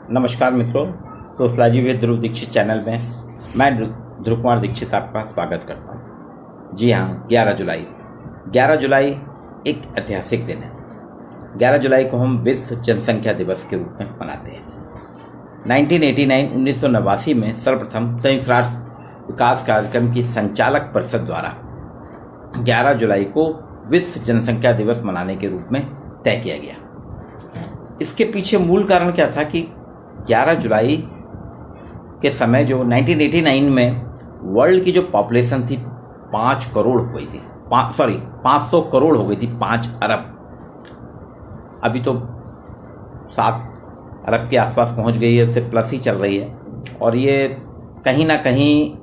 नमस्कार मित्रों, sociology with Dhruv Dikshit channel में मैं ध्रुव कुमार दीक्षित आपका स्वागत करता हूँ। जी हाँ, 11 जुलाई एक ऐतिहासिक दिन है। 11 जुलाई को हम विश्व जनसंख्या दिवस के रूप में मनाते हैं। 1989 में सर्वप्रथम संयुक्त राष्ट्र विकास कार्यक्रम की संचालक परिषद द्वारा 11 जुलाई को विश्व जनसंख्या दिवस मनाने के रूप में तय किया गया। इसके पीछे मूल कारण क्या था कि 11 जुलाई के समय जो 1989 में वर्ल्ड की जो पॉपुलेशन थी 5 करोड़ हो गई थी, 500 करोड़ हो गई थी, 5 अरब। अभी तो 7 अरब के आसपास पहुंच गई है, उससे प्लस ही चल रही है। और ये कहीं ना कहीं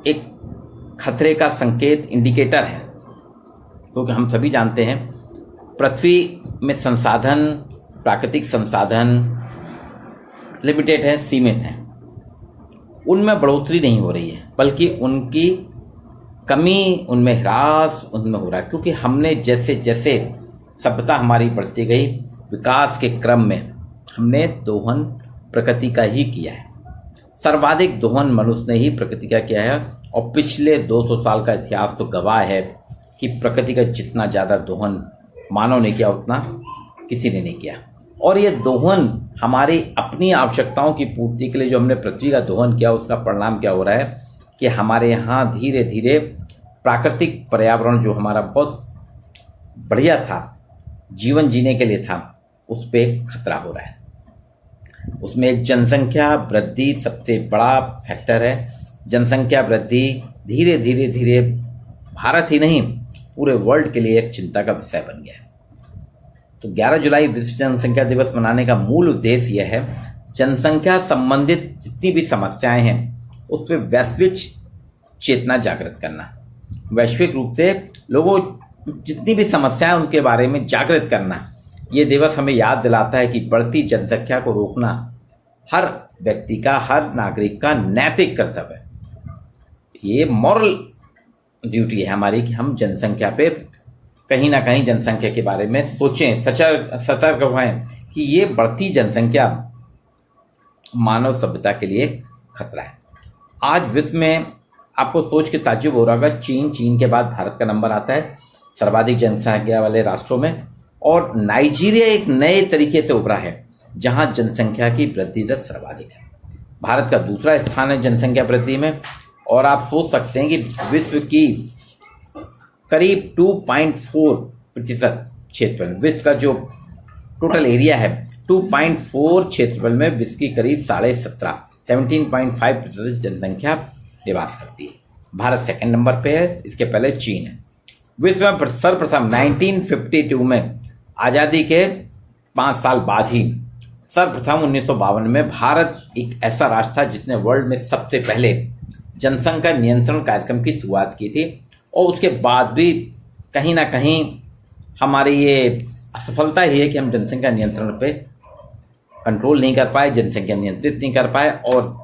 एक खतरे का संकेत, इंडिकेटर है, क्योंकि हम सभी जानते हैं पृथ्वी में संसाधन, प्राकृतिक संसाधन लिमिटेड है, सीमित है। उनमें बढ़ोतरी नहीं हो रही है, बल्कि उनकी कमी, उनमें ह्रास उनमें हो रहा है, क्योंकि हमने जैसे जैसे सभ्यता हमारी बढ़ती गई, विकास के क्रम में हमने दोहन प्रकृति का ही किया है। सर्वाधिक दोहन मनुष्य ने ही प्रकृति का किया है, और पिछले 200 साल का इतिहास तो गवाह है कि प्रकृति का जितना ज़्यादा दोहन मानव ने किया उतना किसी ने नहीं किया। और ये दोहन हमारी अपनी आवश्यकताओं की पूर्ति के लिए जो हमने पृथ्वी का दोहन किया, उसका परिणाम क्या हो रहा है कि हमारे यहाँ धीरे धीरे प्राकृतिक पर्यावरण जो हमारा बहुत बढ़िया था, जीवन जीने के लिए था, उस पर खतरा हो रहा है। उसमें एक जनसंख्या वृद्धि सबसे बड़ा फैक्टर है। जनसंख्या वृद्धि धीरे धीरे धीरे भारत ही नहीं, पूरे वर्ल्ड के लिए एक चिंता का विषय बन गया है। तो 11 जुलाई विश्व जनसंख्या दिवस मनाने का मूल उद्देश्य यह है, जनसंख्या संबंधित जितनी भी समस्याएं हैं उस पर वैश्विक चेतना जागृत करना, वैश्विक रूप से लोगों जितनी भी समस्याएं उनके बारे में जागृत करना। ये दिवस हमें याद दिलाता है कि बढ़ती जनसंख्या को रोकना हर व्यक्ति का, हर नागरिक का नैतिक कर्तव्य है। ये मॉरल ड्यूटी है हमारी कि हम जनसंख्या पे कहीं ना कहीं जनसंख्या के बारे में सोचें, सतर्क रहें कि ये बढ़ती जनसंख्या मानव सभ्यता के लिए खतरा है। आज विश्व में आपको सोच के ताज्जुब हो रहा होगा, चीन के बाद भारत का नंबर आता है सर्वाधिक जनसंख्या वाले राष्ट्रों में, और नाइजीरिया एक नए तरीके से उभरा है जहां जनसंख्या की वृद्धि दर सर्वाधिक है। भारत का दूसरा स्थान है जनसंख्या वृद्धि में, और आप सोच सकते हैं कि विश्व की करीब 2.4% क्षेत्रफल, विश्व का जो टोटल एरिया है 2.4 क्षेत्रफल में विश्व की करीब 17.5% जनसंख्या निवास करती है। भारत सेकंड नंबर पे है, इसके पहले चीन है। विश्व में सर्वप्रथम 1952 में आज़ादी के 5 साल बाद ही सर्वप्रथम 1952 में भारत एक ऐसा राष्ट्र था जिसने वर्ल्ड में सबसे पहले जनसंख्या नियंत्रण कार्यक्रम की शुरुआत की थी। और उसके बाद भी कहीं ना कहीं हमारी ये असफलता ही है कि हम जनसंख्या नियंत्रण पे कंट्रोल नहीं कर पाए, जनसंख्या नियंत्रित नहीं कर पाए, और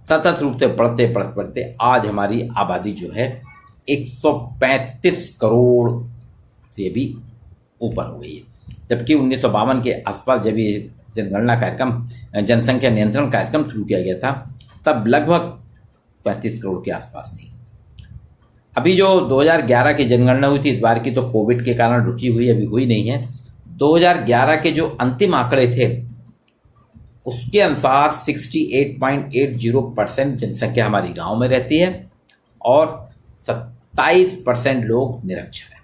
सतत रूप से बढ़ते आज हमारी आबादी जो है 135 करोड़ से भी ऊपर हो गई है। जबकि 1952 के आसपास जब ये जनगणना कार्यक्रम, जनसंख्या नियंत्रण कार्यक्रम शुरू किया गया था, तब लगभग 35 करोड़ के आसपास थी। अभी जो 2011 की जनगणना हुई थी, इस बार की तो कोविड के कारण रुकी हुई, अभी हुई नहीं है। 2011 के जो अंतिम आंकड़े थे उसके अनुसार 68.80% जनसंख्या हमारी गांव में रहती है और 27% लोग निरक्षर हैं।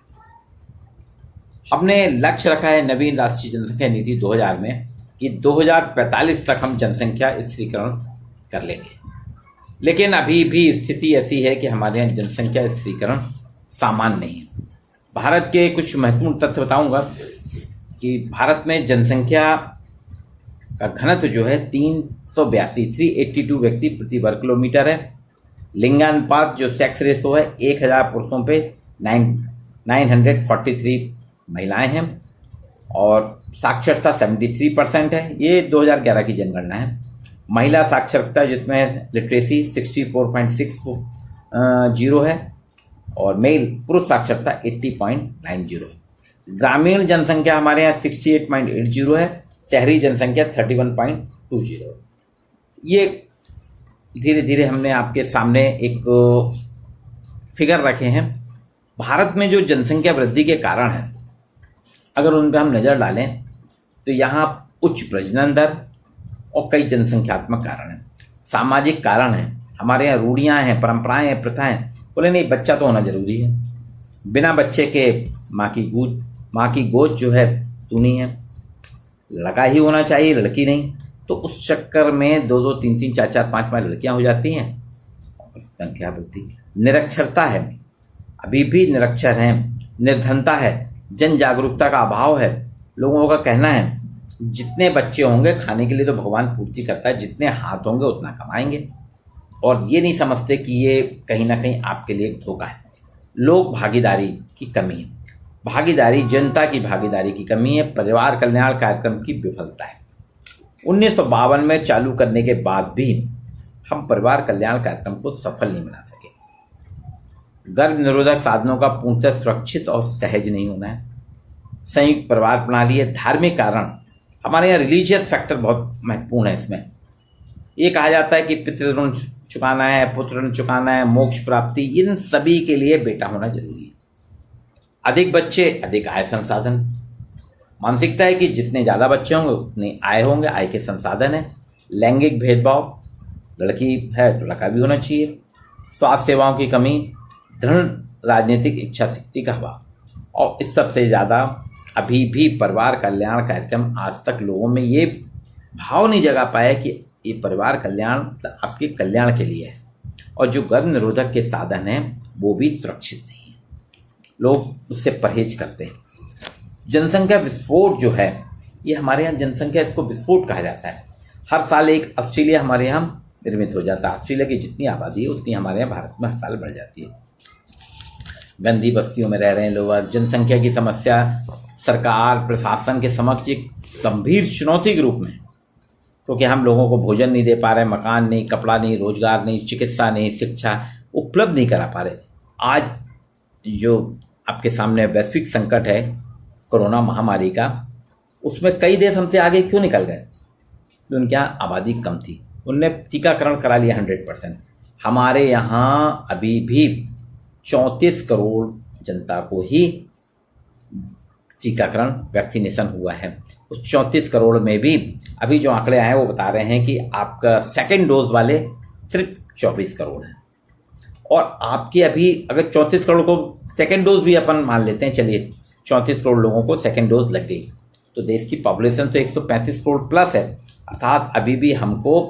हमने लक्ष्य रखा है नवीन राष्ट्रीय जनसंख्या नीति 2000 में कि 2045 तक हम जनसंख्या स्थिरीकरण कर लेंगे, लेकिन अभी भी स्थिति ऐसी है कि हमारे यहाँ जनसंख्या स्थिरीकरण सामान्य नहीं है। भारत के कुछ महत्वपूर्ण तथ्य बताऊंगा कि भारत में जनसंख्या का घनत्व जो है 382 व्यक्ति प्रति वर्ग किलोमीटर है। लिंगानुपात जो सेक्स रेशो है 1000 पुरुषों पे 943 महिलाएं हैं, और साक्षरता 73% है। ये 2011 की जनगणना है। महिला साक्षरता जिसमें लिटरेसी 64.60 है, और मेल पुरुष साक्षरता 80.90 है। ग्रामीण जनसंख्या हमारे यहाँ 68.80 है, शहरी जनसंख्या 20। ये धीरे धीरे हमने आपके सामने एक फिगर रखे हैं। भारत में जो जनसंख्या वृद्धि के कारण है, अगर उन पर हम नज़र डालें तो यहाँ उच्च प्रजनन दर और कई जनसंख्यात्मक कारण हैं, सामाजिक कारण हैं। हमारे यहाँ रूढ़ियाँ हैं, परंपराएं हैं, प्रथाएं। बोले नहीं, बच्चा तो होना जरूरी है, बिना बच्चे के माँ की गोद जो है सूनी है, लड़का ही होना चाहिए, लड़की नहीं। तो उस चक्कर में 2-2, 3-3, 4-4, 5-5 लड़कियां हो जाती हैं, संख्या वृद्धि। निरक्षरता है, अभी भी निरक्षर हैं। निर्धनता है, जन जागरूकता का अभाव है। लोगों का कहना है जितने बच्चे होंगे खाने के लिए तो भगवान पूर्ति करता है, जितने हाथ होंगे उतना कमाएंगे, और ये नहीं समझते कि ये कहीं ना कहीं आपके लिए एक धोखा है। लोक भागीदारी की कमी है, भागीदारी, जनता की भागीदारी की कमी है। परिवार कल्याण कार्यक्रम की विफलता है। 1952 में चालू करने के बाद भी हम परिवार कल्याण कार्यक्रम को सफल नहीं बना सके। गर्भ निरोधक साधनों का पूर्णतः सुरक्षित और सहज नहीं होना है। संयुक्त परिवार प्रणाली है। धार्मिक कारण, हमारे यहाँ रिलीजियस फैक्टर बहुत महत्वपूर्ण है। इसमें ये कहा जाता है कि पितृ ऋण चुकाना है, पुत्र ऋण चुकाना है, मोक्ष प्राप्ति, इन सभी के लिए बेटा होना जरूरी है। अधिक बच्चे, अधिक आय संसाधन। मानसिकता है कि जितने ज़्यादा बच्चे होंगे उतनी आय होंगे, आय के संसाधन है। लैंगिक भेदभाव, लड़की है तो लड़का भी होना चाहिए। स्वास्थ्य सेवाओं की कमी, दृढ़ राजनीतिक इच्छा शक्ति का अभाव, और इस सबसे ज़्यादा अभी भी परिवार कल्याण कार्यक्रम आज तक लोगों में ये भाव नहीं जगा पाया कि ये परिवार कल्याण मतलब आपके कल्याण के लिए है, और जो गर्भ निरोधक के साधन हैं वो भी सुरक्षित नहीं है, लोग उससे परहेज करते हैं। जनसंख्या विस्फोट जो है, ये हमारे यहाँ जनसंख्या, इसको विस्फोट कहा जाता है। हर साल एक ऑस्ट्रेलिया हमारे यहाँ निर्मित हो जाता है। ऑस्ट्रेलिया की जितनी आबादी है उतनी हमारे यहाँ भारत में हर साल बढ़ जाती है। गंदी बस्तियों में रह रहे हैं लोग। जनसंख्या की समस्या सरकार प्रशासन के समक्ष एक गंभीर चुनौती के रूप में, क्योंकि हम लोगों को भोजन नहीं दे पा रहे, मकान नहीं, कपड़ा नहीं, रोजगार नहीं, चिकित्सा नहीं, शिक्षा उपलब्ध नहीं करा पा रहे। आज जो आपके सामने वैश्विक संकट है कोरोना महामारी का, उसमें कई देश हमसे आगे क्यों निकल गए? तो उनके यहाँ आबादी कम थी, उनने टीकाकरण करा लिया 100%। हमारे यहाँ अभी भी 34 करोड़ जनता को ही टीकाकरण, वैक्सीनेशन हुआ है। उस 34 करोड़ में भी अभी जो आंकड़े आए हैं वो बता रहे हैं कि आपका सेकेंड डोज वाले सिर्फ 24 करोड़ हैं। और आपके अभी अगर 34 करोड़ को सेकेंड डोज भी अपन मान लेते हैं, चलिए 34 करोड़ लोगों को सेकेंड डोज लग गई, तो देश की पॉपुलेशन तो 135 करोड़ प्लस है। अर्थात अभी भी हमको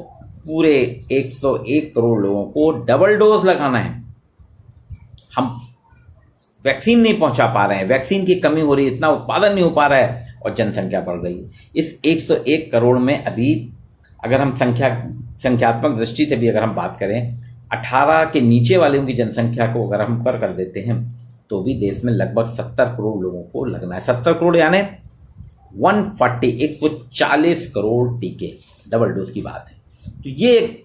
पूरे 101 करोड़ लोगों को डबल डोज लगाना है। हम वैक्सीन नहीं पहुंचा पा रहे हैं, वैक्सीन की कमी हो रही है, इतना उत्पादन नहीं हो पा रहा है, और जनसंख्या बढ़ रही है। इस 101 करोड़ में अभी अगर हम संख्यात्मक दृष्टि से भी अगर हम बात करें, 18 के नीचे वालों की जनसंख्या को अगर हम कर देते हैं तो भी देश में लगभग 70 करोड़ लोगों को लगना है। 70 करोड़ यानी 140 करोड़ टीके, डबल डोज की बात है। तो ये एक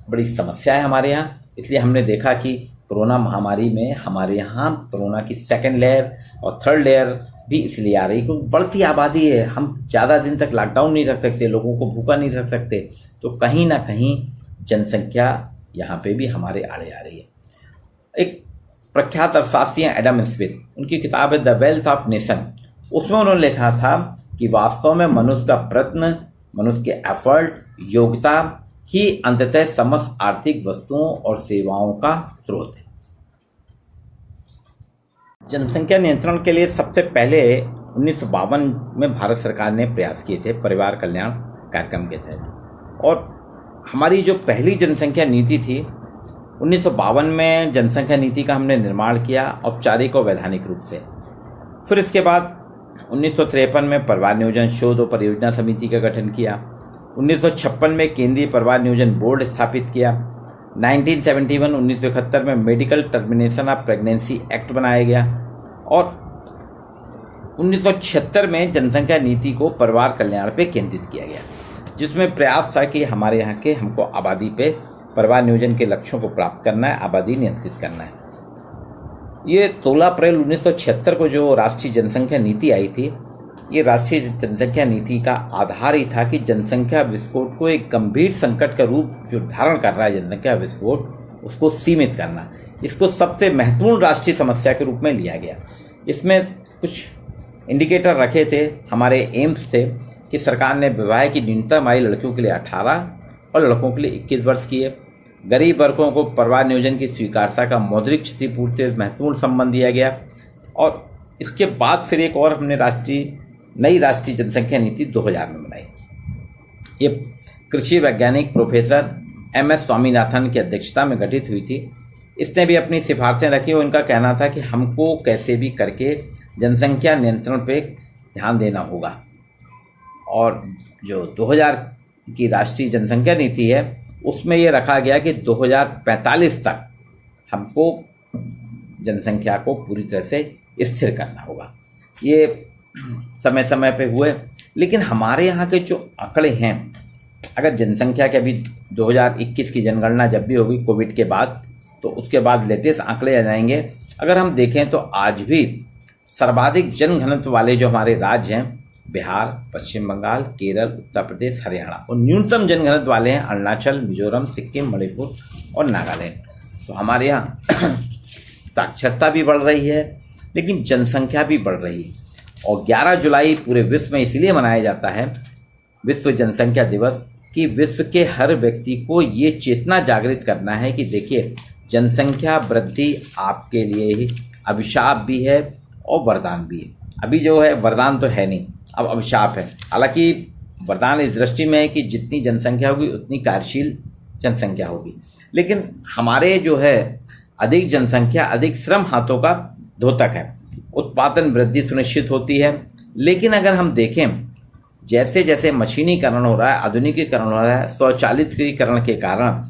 बड़ी समस्या है हमारे यहाँ। इसलिए हमने देखा कि कोरोना महामारी में हमारे यहाँ कोरोना की सेकेंड लेयर और थर्ड लेयर भी इसलिए आ रही क्योंकि बढ़ती आबादी है। हम ज़्यादा दिन तक लॉकडाउन नहीं रख सकते, लोगों को भूखा नहीं रख सकते, तो कहीं ना कहीं जनसंख्या यहाँ पे भी हमारे आड़े आ रही है। एक प्रख्यात अर्थशास्त्री हैं एडम स्मिथ, उनकी किताब है द वेल्थ ऑफ नेशन। उसमें उन्होंने लिखा था कि वास्तव में मनुष्य का प्रयत्न, मनुष्य के एफर्ट, योग्यता ही अंततः समस्त आर्थिक वस्तुओं और सेवाओं का स्रोत है। जनसंख्या नियंत्रण के लिए सबसे पहले 1952 में भारत सरकार ने प्रयास किए थे परिवार कल्याण कार्यक्रम के तहत, और हमारी जो पहली जनसंख्या नीति थी 1952 में जनसंख्या नीति का हमने निर्माण किया औपचारिक और वैधानिक रूप से। फिर इसके बाद 1953 में परिवार नियोजन शोध और परियोजना समिति का गठन किया। 1956 में केंद्रीय परिवार नियोजन बोर्ड स्थापित किया। 1971 में medical termination of pregnancy act बनाया गया, और 1976 में जनसंख्या नीति को परिवार कल्याण पे केंद्रित किया गया, जिसमें प्रयास था कि हमारे यहाँ के हमको आबादी पे परिवार नियोजन के लक्ष्यों को प्राप्त करना है, आबादी नियंत्रित करना है। ये 16 अप्रैल 1976 को जो राष्ट्रीय जनसंख्या नीति आई थी, ये राष्ट्रीय जनसंख्या नीति का आधार ही था कि जनसंख्या विस्फोट को एक गंभीर संकट का रूप जो धारण कर रहा है जनसंख्या विस्फोट, उसको सीमित करना, इसको सबसे महत्वपूर्ण राष्ट्रीय समस्या के रूप में लिया गया। इसमें कुछ इंडिकेटर रखे थे, हमारे एम्स थे कि सरकार ने विवाह की न्यूनतम आयु लड़कियों के लिए 18 और लड़कों के लिए 21 वर्ष किए। गरीब वर्गों को परिवार नियोजन की स्वीकारता का मौद्रिक क्षतिपूर्ति महत्वपूर्ण संबंध दिया गया। और इसके बाद फिर एक और हमने नई राष्ट्रीय जनसंख्या नीति 2000 में बनाई। ये कृषि वैज्ञानिक प्रोफेसर MS स्वामीनाथन की अध्यक्षता में गठित हुई थी। इसने भी अपनी सिफारिशें रखी और इनका कहना था कि हमको कैसे भी करके जनसंख्या नियंत्रण पे ध्यान देना होगा। और जो 2000 की राष्ट्रीय जनसंख्या नीति है उसमें ये रखा गया कि 2045 तक हमको जनसंख्या को पूरी तरह से स्थिर करना होगा। ये समय समय पे हुए, लेकिन हमारे यहाँ के जो आंकड़े हैं, अगर जनसंख्या के अभी 2021 की जनगणना जब भी होगी कोविड के बाद, तो उसके बाद लेटेस्ट आंकड़े आ जाएंगे। अगर हम देखें तो आज भी सर्वाधिक जनघनत्व वाले जो हमारे राज्य हैं बिहार, पश्चिम बंगाल, केरल, उत्तर प्रदेश, हरियाणा, और न्यूनतम जनघनत्व वाले हैं अरुणाचल, मिजोरम, सिक्किम, मणिपुर और नागालैंड। तो हमारे यहाँ साक्षरता भी बढ़ रही है लेकिन जनसंख्या भी बढ़ रही है। और 11 जुलाई पूरे विश्व में इसलिए मनाया जाता है विश्व जनसंख्या दिवस कि विश्व के हर व्यक्ति को ये चेतना जागृत करना है कि देखिए जनसंख्या वृद्धि आपके लिए ही अभिशाप भी है और वरदान भी है। अभी जो है वरदान तो है नहीं, अब अभिशाप है। हालांकि वरदान इस दृष्टि में है कि जितनी जनसंख्या होगी उतनी कार्यशील जनसंख्या होगी, लेकिन हमारे जो है अधिक जनसंख्या अधिक श्रम हाथों का द्योतक है, उत्पादन वृद्धि सुनिश्चित होती है। लेकिन अगर हम देखें जैसे जैसे मशीनीकरण हो रहा है, आधुनिकीकरण हो रहा है, स्वचालितीकरण के कारण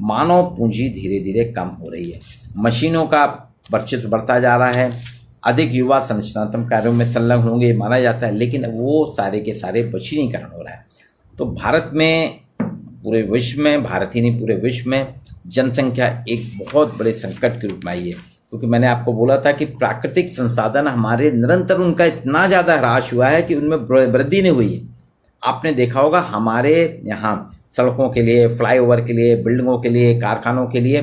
मानव पूंजी धीरे धीरे कम हो रही है, मशीनों का वर्चस्व बढ़ता जा रहा है, अधिक युवा संरचनात्मक कार्यों में संलग्न होंगे माना जाता है, लेकिन वो सारे के सारे मशीनीकरण हो रहा है। तो भारत में, पूरे विश्व में, भारत ही नहीं पूरे विश्व में जनसंख्या एक बहुत बड़े संकट के रूप में आई है। क्योंकि मैंने आपको बोला था कि प्राकृतिक संसाधन हमारे निरंतर उनका इतना ज़्यादा ह्रास हुआ है कि उनमें वृद्धि नहीं हुई है। आपने देखा होगा हमारे यहाँ सड़कों के लिए, फ्लाईओवर के लिए, बिल्डिंगों के लिए, कारखानों के लिए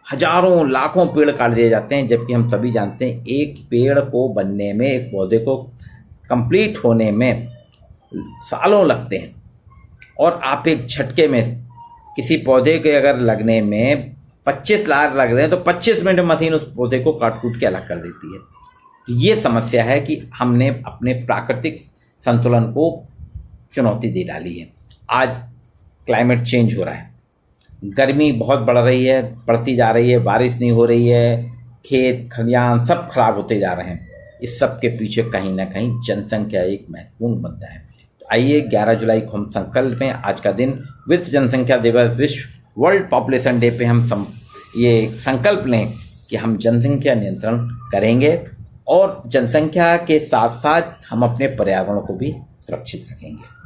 हजारों लाखों पेड़ काट दिए जाते हैं, जबकि हम सभी जानते हैं एक पेड़ को बनने में, एक पौधे को कंप्लीट होने में सालों लगते हैं। और आप एक झटके में किसी पौधे के अगर लगने में 25 लाख लग रहे हैं तो 25 मिनट मशीन उस पौधे को काट कूट के अलग कर देती है। तो ये समस्या है कि हमने अपने प्राकृतिक संतुलन को चुनौती दे डाली है। आज क्लाइमेट चेंज हो रहा है, गर्मी बहुत बढ़ रही है, बढ़ती जा रही है, बारिश नहीं हो रही है, खेत खलियान सब खराब होते जा रहे हैं। इस सब के पीछे कहीं ना कहीं जनसंख्या एक महत्वपूर्ण मुद्दा है। तो आइए 11 जुलाई को हम संकल्प में, आज का दिन विश्व जनसंख्या दिवस, विश्व वर्ल्ड पॉपुलेशन डे पे हम ये संकल्प लें कि हम जनसंख्या नियंत्रण करेंगे और जनसंख्या के साथ साथ हम अपने पर्यावरण को भी सुरक्षित रखेंगे।